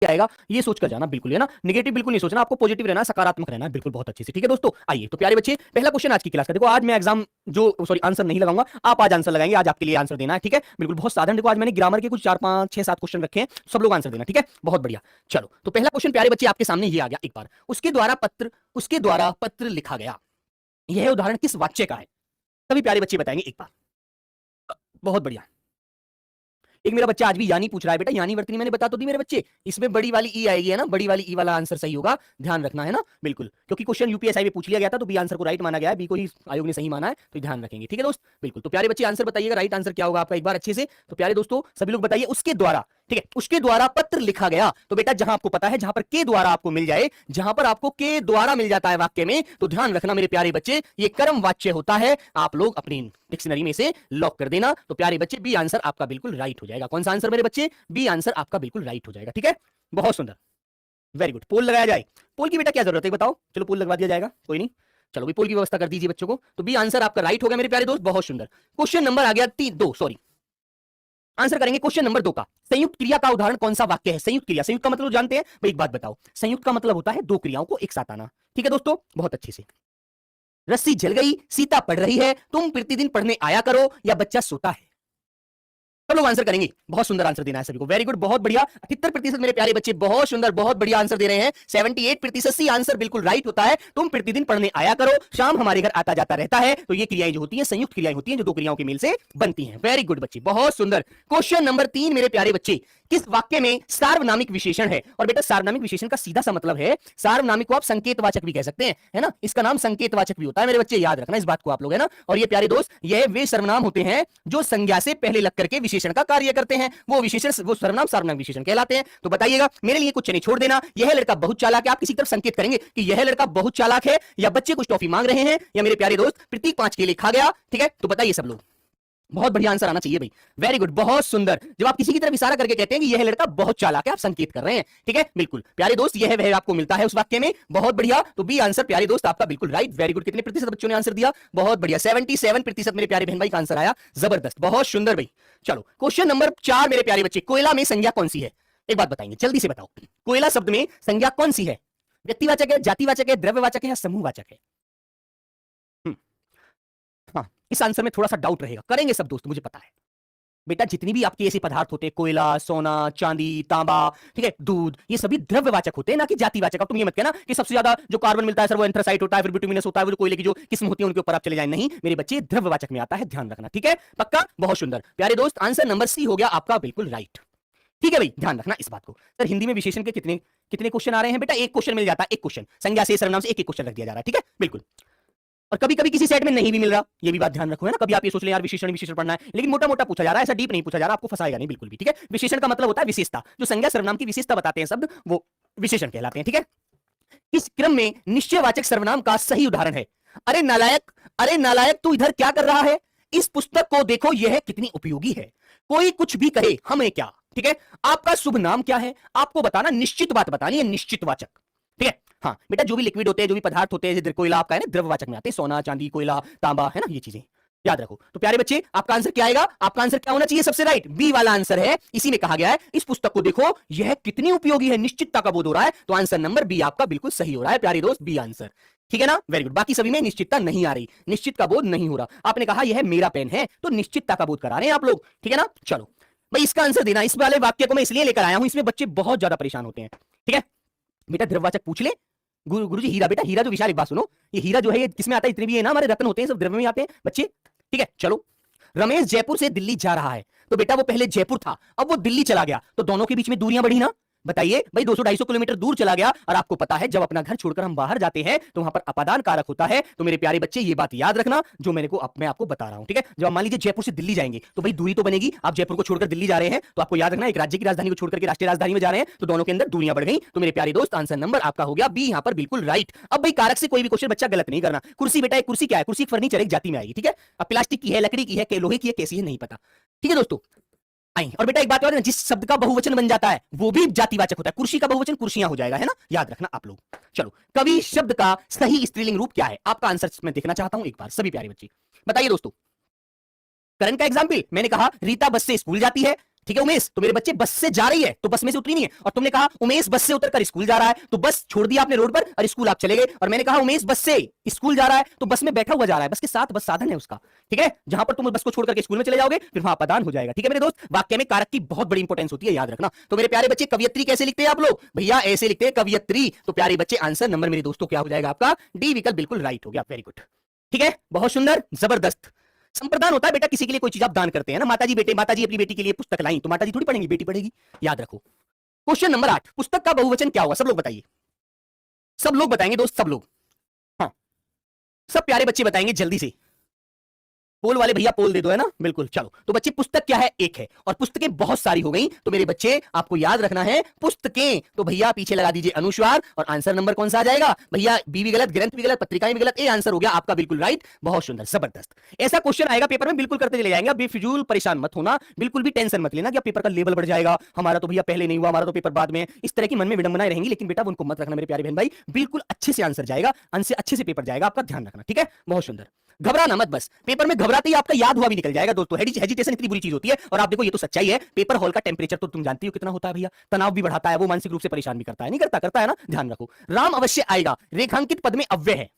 आएगा ये सोचकर जाना, बिल्कुल है ना, नेगेटिव बिल्कुल नहीं सोचना, आपको पॉजिटिव रहना, सकारात्मक रहना है, बिल्कुल बहुत अच्छे से। ठीक है दोस्तों, आइए तो प्यारे बच्चे पहला क्वेश्चन आज की क्लास का देखो। आज मैं एग्जाम जो सॉरी आंसर नहीं लगाऊंगा, आप आज आंसर लगाएंगे, आज आपके लिए आंसर देना है। ठीक है, बिल्कुल बहुत साधारण। देखो आज मैंने ग्रामर के कुछ 4 5 6 7 क्वेश्चन रखे हैं, सब लोग आंसर देना। ठीक है, बहुत बढ़िया। चलो तो पहला क्वेश्चन प्यारे बच्चे आपके सामने ये आ गया एक बार। उसके द्वारा पत्र लिखा गया, यह उदाहरण किस वाक्य का है? सभी प्यारे बच्चे बताएंगे एक बार। बहुत बढ़िया। एक मेरा बच्चा आज भी यानी पूछ रहा है, बेटा यानी वर्तनी मैंने बता तो दी मेरे बच्चे, इसमें बड़ी वाली ई आएगी है ना, बड़ी वाली ई वाला आंसर सही होगा, ध्यान रखना है ना, बिल्कुल, क्योंकि क्वेश्चन यूपीएसआई में पूछ लिया गया था तो बी आंसर को राइट माना गया है, बी को ही आयोग ने सही माना है, तो ध्यान रखेंगे। ठीक है दोस्त, बिल्कुल। तो प्यारे बच्चे आंसर बताइएगा, राइट आंसर क्या होगा आपका एक बार अच्छे से। तो प्यारे दोस्तों सभी लोग बताइए, उसके द्वारा, ठीक है, उसके द्वारा पत्र लिखा गया। तो बेटा जहां आपको पता है, जहां पर के द्वारा आपको मिल जाए, जहां पर आपको के द्वारा मिल जाता है वाक्य में, तो ध्यान रखना मेरे प्यारे बच्चे, ये कर्म वाच्य होता है, आप लोग अपनी डिक्शनरी में से लॉक कर देना। तो प्यारे बच्चे बी आंसर आपका बिल्कुल राइट हो जाएगा। कौन सा आंसर मेरे बच्चे? बी आंसर आपका बिल्कुल राइट हो जाएगा। ठीक है, बहुत सुंदर, वेरी गुड। पोल लगाया जाए, पोल की बेटा क्या जरूरत है बताओ, चलो पोल लगवा दिया जाएगा, कोई नहीं, चलो भी पोल की व्यवस्था कर दीजिए बच्चों को। तो बी आंसर आपका राइट हो गया मेरे प्यारे दोस्त, बहुत सुंदर। क्वेश्चन नंबर आ गया 2, सॉरी आंसर करेंगे क्वेश्चन नंबर 2 का। संयुक्त क्रिया का उदाहरण कौन सा वाक्य है? संयुक्त क्रिया, संयुक्त का मतलब जानते हैं भाई, एक बात बताओ, संयुक्त का मतलब होता है दो क्रियाओं को एक साथ आना। ठीक है दोस्तों, बहुत अच्छे से। रस्सी जल गई, सीता पढ़ रही है, तुम प्रतिदिन पढ़ने आया करो, या बच्चा सोता है? सब लोग आंसर करेंगे, बहुत सुंदर आंसर देना है सभी को, वेरी गुड, बहुत बढ़िया। 78% मेरे प्यारे बच्चे बहुत सुंदर, बहुत बढ़िया आंसर दे रहे हैं। 78% सी आंसर बिल्कुल राइट होता है, तुम प्रतिदिन पढ़ने आया करो, शाम हमारे घर आता जाता रहता है। तो ये क्रियाएं जो होती हैं संयुक्त क्रियाएं होती हैं, जो दो क्रियाओं के मेल से बनती हैं। वेरी गुड बच्चे, बहुत सुंदर। क्वेश्चन नंबर 3 मेरे प्यारे बच्चे, किस वाक्य में सार्वनामिक विशेषण है? और बेटा सार्वनामिक विशेषण का सीधा सा मतलब है, सार्वनामिक को आप संकेतवाचक भी कह सकते हैं, है ना, इसका नाम संकेतवाचक भी होता है मेरे बच्चे, याद रखना इस बात को आप लोग, है ना। और ये प्यारे दोस्त, यह वे सर्वनाम होते हैं जो संज्ञा से पहले लग करके विशेषण का कार्य करते हैं, वो विशेषण, वो सर्वनाम सार्वनामिक विशेषण कहलाते हैं। तो बताइएगा, मेरे लिए कुछ नहीं छोड़ देना, यह लड़का बहुत चालाक है, आप किसी तरफ संकेत करेंगे कि यह लड़का बहुत चालाक है, या बच्चे कुछ टॉफी मांग रहे हैं, या मेरे प्यारे दोस्त प्रतीक 5 के लिए खा गया। ठीक है, तो बताइए सब लोग, बहुत बढ़िया आंसर आना चाहिए भाई, वेरी गुड, बहुत सुंदर। जब आप किसी की तरफ इशारा करके कहते हैं कि यह लड़का बहुत चालाक है, आप संकेत कर रहे हैं। ठीक है, बिल्कुल प्यारे दोस्त, यह वह आपको मिलता है उस वाक्य में, बहुत बढ़िया। तो बी आंसर प्यारे दोस्त आपका बिल्कुल राइट, वेरी गुड। कितने प्रतिशत बच्चों ने आंसर दिया? बहुत बढ़िया, 77% मेरे प्यारे बहन भाई का आंसर आया, जबरदस्त, बहुत सुंदर भाई। चलो क्वेश्चन नंबर 4 मेरे प्यारे बच्चे, कोयला में संज्ञा कौन सी है? एक बात बताएंगे, जल्दी से बताओ, कोयला शब्द में संज्ञा कौन सी है? व्यक्तिवाचक है, जातिवाचक है, द्रव्यवाचक है, या समूहवाचक है? हाँ, इस आंसर में थोड़ा सा डाउट रहेगा, करेंगे सब दोस्त, मुझे पता है। बेटा जितनी भी आपके ऐसे पदार्थ होते हैं, कोयला, सोना, चांदी, तांबा, ठीक है, दूध, ये सभी द्रव्यवाचक होते हैं, ना कि जातिवाचक। अब तुम ये मत कहना कि सबसे ज्यादा जो कार्बन मिलता है सर वो एंथ्रासाइट होता है, फिर बिटुमिनस होता है, वो जो कोयले की जो किस्म होती है उनके ऊपर आप चले जाए, नहीं मेरे बच्चे, द्रव्यवाचक में आता है, ध्यान रखना। ठीक है, पक्का, बहुत सुंदर प्यारे दोस्त, आंसर नंबर सी हो गया आपका बिल्कुल राइट। ठीक है भाई, ध्यान रखना इस बात को। सर हिंदी में विशेषण के कितने कितने क्वेश्चन आ रहे हैं? बेटा एक क्वेश्चन मिल जाता है, एक क्वेश्चन संज्ञा से सर्वनाम से एक क्वेश्चन रख दिया जा रहा है। ठीक है, बिल्कुल। और कभी कभी किसी सेट में नहीं भी मिल रहा, ये भी बात ध्यान रखो, है ना। कभी आप ये सोच ले यार विशेषण विशेषण पढ़ना है, लेकिन मोटा मोटा पूछा जा रहा है, ऐसा डीप नहीं पूछा जा रहा, आपको फंसाएगा नहीं बिल्कुल भी। ठीक है, विशेषण का मतलब होता है विशेषता, जो संज्ञा सर्वनाम की विशेषता बताते हैं शब्द, वो विशेषण कहलाते हैं। ठीक है, इस क्रम में निश्चयवाचक सर्वनाम का सही उदाहरण है, अरे नालायक, अरे नालायक तू इधर क्या कर रहा है, इस पुस्तक को देखो यह कितनी उपयोगी है, कोई कुछ भी कहे हमें क्या। ठीक है, आपका शुभ नाम क्या है, आपको बताना, निश्चित बात बतानी है, निश्चितवाचक। ठीक है, हाँ बेटा जो भी लिक्विड होते हैं, जो भी पदार्थ होते हैं, जैसे कोयला आपका है ना, द्रव्यवाचक में आते हैं, सोना, चांदी, कोयला, तांबा, है ना, ये चीजें याद रखो। तो प्यारे बच्चे आपका आंसर क्या आएगा? आपका आंसर क्या होना चाहिए? सबसे राइट बी वाला आंसर है, इसी में कहा गया है इस पुस्तक को देखो यह कितनी उपयोगी है, निश्चितता का बोध हो रहा है, तो आंसर नंबर बी आपका बिल्कुल सही हो रहा है प्यारे दोस्त, बी आंसर। ठीक है ना, वेरी गुड। बाकी सभी में निश्चितता नहीं आ रही, निश्चित का बोध नहीं हो रहा। आपने कहा यह मेरा पेन है, तो निश्चितता का बोध करा रहे हैं आप लोग। ठीक है ना, चलो भाई इसका आंसर देना। इस वाले वाक्य को मैं इसलिए लेकर आया हूं, इसमें बच्चे बहुत ज्यादा परेशान होते हैं। ठीक है बेटा, द्रव्यवाचक पूछ ले गुरुजी, हीरा, बेटा हीरा जो विशाल, एक बात सुनो, ये हीरा जो है ये किसमें आता है? इतने भी है ना हमारे रत्न होते हैं, सब द्रव्य में आते हैं बच्चे। ठीक है, चलो रमेश जयपुर से दिल्ली जा रहा है, तो बेटा वो पहले जयपुर था, अब वो दिल्ली चला गया, तो दोनों के बीच में दूरियां बढ़ी ना। बताइए भाई, 200-250 किलोमीटर दूर चला गया, और आपको पता है जब अपना घर छोड़कर हम बाहर जाते हैं तो वहां पर अपादान कारक होता है। तो मेरे प्यारे बच्चे ये बात याद रखना जो मैं आपको बता रहा हूं। ठीक है, जब आप मान लीजिए जयपुर से दिल्ली जाएंगे तो भाई दूरी तो बनेगी, आप जयपुर को छोड़कर दिल्ली जा रहे हैं, तो आपको याद रखना एक राज्य की राजधानी को छोड़कर के राष्ट्रीय राजधानी में जा रहे हैं, तो दोनों के अंदर दूरियां बढ़ गई। तो मेरे प्यारे दोस्त आंसर नंबर आपका हो गया बी यहां पर बिल्कुल राइट। अब भाई कारक से कोई भी क्वेश्चन बच्चा गलत नहीं करना। कुर्सी बेटा, एक कुर्सी क्या है? कुर्सी फर्नीचर एक जाति में आएगी। ठीक है, अब प्लास्टिक की है, लकड़ी की है, लोहे की है, कैसी है नहीं पता। ठीक है दोस्तों, आई। और बेटा एक बात और, जिस शब्द का बहुवचन बन जाता है वो भी जातिवाचक होता है। कुर्सी का बहुवचन कुर्सियां हो जाएगा, है ना, याद रखना आप लोग। चलो, कवि शब्द का सही स्त्रीलिंग रूप क्या है? आपका आंसर मैं देखना चाहता हूं एक बार, सभी प्यारे बच्चे बताइए दोस्तों। करण का एग्जाम्पल मैंने कहा, रीता बस से स्कूल जाती है, ठीक है उमेश, तो मेरे बच्चे बस से जा रही है तो बस में से उतरी नहीं है, और तुमने कहा उमेश बस से उतरकर स्कूल जा रहा है तो बस छोड़ दिया आपने रोड पर और स्कूल आप चले गए, और मैंने कहा उमेश बस से स्कूल जा रहा है तो बस में बैठा हुआ जा रहा है, बस के साथ बस साधन है उसका। ठीक है, जहां पर तुम बस को छोड़ करके स्कूल में चले जाओगे फिर वहां अपादान हो जाएगा। ठीक है मेरे दोस्त, वाक्य में कारक की बहुत बड़ी इंपॉर्टेंस होती है, याद रखना। तो मेरे प्यारे बच्चे कवियत्री कैसे लिखते हैं आप लोग? भैया ऐसे लिखते हैं कवियत्री। तो प्यारे बच्चे आंसर नंबर मेरे दोस्तों क्या हो जाएगा आपका? डी विकल्प बिल्कुल राइट हो गया, वेरी गुड। ठीक है, बहुत सुंदर, जबरदस्त। संप्रदान होता है बेटा, किसी के लिए कोई चीज आप दान करते हैं ना, माताजी बेटे, माताजी अपनी बेटी के लिए पुस्तक लाई तो माताजी थोड़ी पढ़ेंगी, बेटी पढ़ेगी, याद रखो। क्वेश्चन नंबर 8, पुस्तक का बहुवचन क्या हुआ? सब लोग बताइए, सब लोग बताएंगे दोस्त, सब लोग, हाँ सब प्यारे बच्चे बताएंगे जल्दी से। पोल वाले भैया पोल दे दो, है ना, बिल्कुल। चलो तो बच्चे पुस्तक क्या है? एक है, और पुस्तकें बहुत सारी हो गई, तो मेरे बच्चे आपको याद रखना है पुस्तकें। तो भैया पीछे लगा दीजिए अनुस्वार, और आंसर नंबर कौन सा आ जाएगा भैया? बी भी गलत, ग्रंथ भी गलत, पत्रिकाएं भी गलत, ए आंसर हो गया आपका बिल्कुल राइट। बहुत सुंदर, जबरदस्त। ऐसा क्वेश्चन आएगा पेपर में, बिल्कुल करते चले जाएंगे, अब बेफिजूल परेशान मत होना, बिल्कुल भी टेंशन मत लेना कि पेपर का लेवल बढ़ जाएगा, हमारा तो भैया पहले नहीं हुआ, हमारा तो पेपर बाद में, इस तरह की मन में विडंबनाएं रहेंगी, लेकिन बेटा उनको मत रखना मेरे प्यारे बहन भाई, बिल्कुल अच्छे से आंसर जाएगा, अच्छे से पेपर जाएगा, आपका ध्यान रखना। ठीक है, बहुत सुंदर। घबराना मत, बस पेपर में घबराते ही आपका याद हुआ भी निकल जाएगा दोस्तों। हेजिटेशन इतनी बुरी चीज होती है, और आप देखो ये तो सच्चाई है, पेपर हॉल का टेंपरेचर तो तुम जानती हो कितना होता है भैया, तनाव भी बढ़ाता है, वो मानसिक रूप से परेशान भी करता है, नहीं करता? करता है ना, ध्यान रखो। राम अवश्य आएगा, रेखांकित पद में अव्यय है,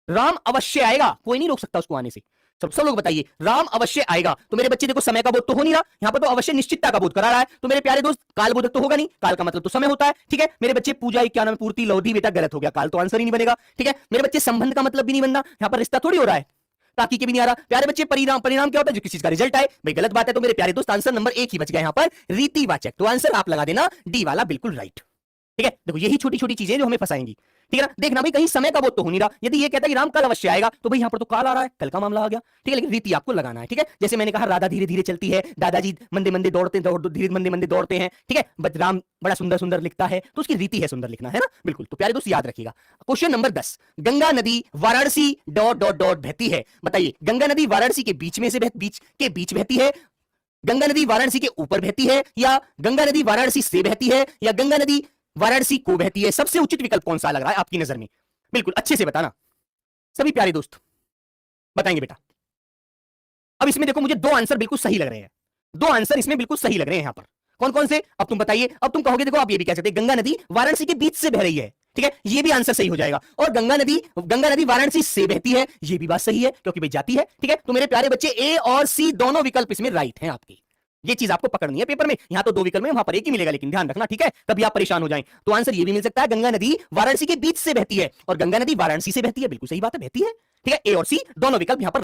राम अवश्य आएगा, कोई नहीं रोक सकता उसको आने से। सब लोग बताइए, राम अवश्य आएगा। तो मेरे बच्चे देखो समय का बोध तो हो नहीं रहा, यहां पर तो अवश्य निश्चितता का बोध करा रहा है, तो मेरे प्यारे दोस्त काल बोधक तो होगा नहीं, काल का मतलब तो समय होता है। ठीक है मेरे बच्चे, पूजा क्या नाम, पूर्ति लौधी, बेटा गलत हो गया, काल तो आंसर ही नहीं बनेगा। ठीक है मेरे बच्चे, संबंध का मतलब भी नहीं बनना, यहां पर रिश्ता थोड़ी हो रहा है, ताकि के भी नहीं आ रहा। प्यारे बच्चे परिणाम, परिणाम क्या होता है? जो किसी चीज का रिजल्ट आए, भाई गलत बात है। तो मेरे प्यारे दोस्त आंसर नंबर 1 ही बच गया यहां पर, रीतिवाचक। तो आंसर आप लगा देना डी वाला बिल्कुल राइट। ठीक है, देखो यही छोटी छोटी चीजें जो हमें फंसाएंगी। ठीक है ना, देखना भाई कहीं समय का बोध तो हो नहीं रहा, यदि ये कहता है कि राम कल अवश्य आएगा, तो भाई यहां पर तो काल आ रहा है, कल का मामला आ गया। ठीक है, लेकिन रीति आपको लगाना है। ठीक है, जैसे मैंने कहा राधा धीरे धीरे चलती है, दादाजी मंदे मंदे दौड़ते धीरे मंदे मंदे दौड़ते हैं। ठीक है, राम बड़ा सुंदर सुंदर लिखता है, तो उसकी रीति है सुंदर लिखना, है ना, बिल्कुल। तो प्यारे दोस्त याद रखिएगा। क्वेश्चन नंबर 10, गंगा नदी वाराणसी डॉट डॉट डॉट बहती है, बताइए गंगा नदी वाराणसी के बीच में से बीच बहती है, गंगा नदी वाराणसी के ऊपर बहती है, या गंगा नदी वाराणसी से बहती है, या गंगा नदी वाराणसी को बहती है? सबसे उचित विकल्प कौन सा लग रहा है आपकी नजर में? बिल्कुल अच्छे से बताना, सभी प्यारे दोस्त बताएंगे बेटा। अब इसमें देखो मुझे 2 आंसर बिल्कुल सही लग रहे हैं, 2 आंसर इसमें बिल्कुल सही लग रहे हैं यहां पर। कौन कौन से अब तुम बताइए। अब तुम कहोगे देखो आप ये भी कह सकते हैं गंगा नदी वाराणसी के बीच से बह रही है, ठीक है, ये भी आंसर सही हो जाएगा। और गंगा नदी वाराणसी से बहती है, ये भी बात सही है क्योंकि भाई जाती है। ठीक है, तो मेरे प्यारे बच्चे ए और सी दोनों विकल्प इसमें राइट हैं आपके। ये चीज आपको पकड़नी है पेपर में, यहां तो 2 विकल्प में, वहां पर एक ही मिलेगा, लेकिन ध्यान रखना। ठीक है, कभी आप परेशान हो जाएं तो आंसर ये भी मिल सकता है गंगा नदी वाराणसी के बीच से बहती है, और गंगा नदी वाराणसी से बहती है, बिल्कुल सही बात है, बहती है। ठीक है, ए और सी दोनों विकल्प यहां पर